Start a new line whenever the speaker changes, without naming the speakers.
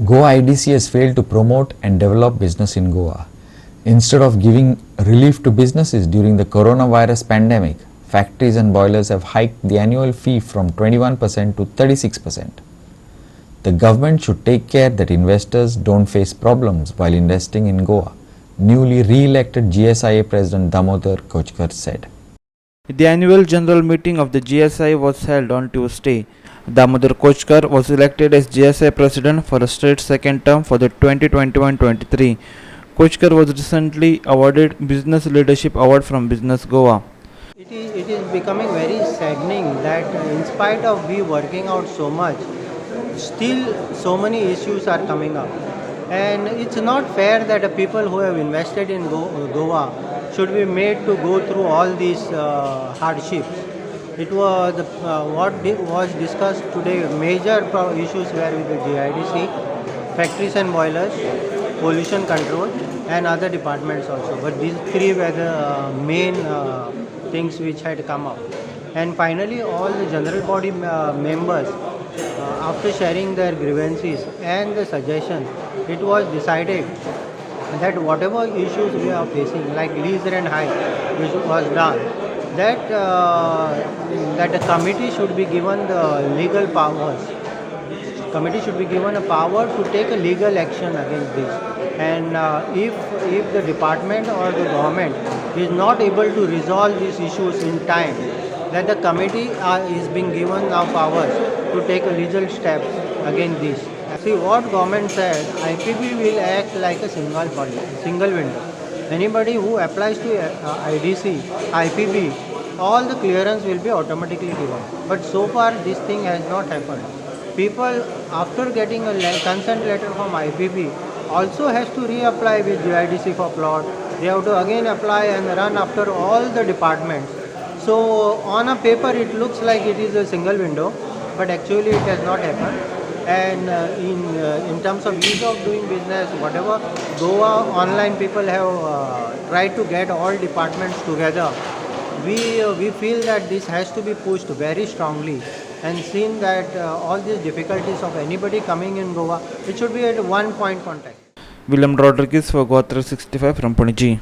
Goa IDC has failed to promote and develop business in Goa. Instead of giving relief to businesses during the coronavirus pandemic, factories and boilers have hiked the annual fee from 21% to 36%. The government should take care that investors don't face problems while investing in Goa, newly re-elected GSIA President Damodar Kochkar said.
The annual general meeting of the GSI was held on Tuesday. Damodar Kochkar was elected as GSI president for a straight second term for the 2021-23. Kochkar was recently awarded Business Leadership Award from Business Goa.
It is becoming very saddening that in spite of we working out so much, still so many issues are coming up. And it's not fair that the people who have invested in Goa should be made to go through all these hardships. It was was discussed today. Major issues were with the GIDC, factories and boilers, pollution control, and other departments also. But these three were the main things which had come up. And finally, all the general body members, after sharing their grievances and the suggestions, it was decided that whatever issues we are facing, like lease rent hike, which was done, that the committee should be given the legal powers. Committee should be given a power to take a legal action against this. And if the department or the government is not able to resolve these issues in time, that the committee is being given now powers to take a legal step against this. See what government said, IPB will act like a single window. Anybody who applies to IDC, IPB, all the clearance will be automatically given. But so far this thing has not happened. People after getting a consent letter from IPB also has to reapply with GIDC for plot. They have to again apply and run after all the departments. So on a paper it looks like it is a single window, but actually it has not happened. And in terms of ease of doing business, whatever Goa online people have tried to get all departments together, we feel that this has to be pushed very strongly, and seen that all these difficulties of anybody coming in Goa, it should be at one point contact.
William Rodriguez for Goa 365 from Pune.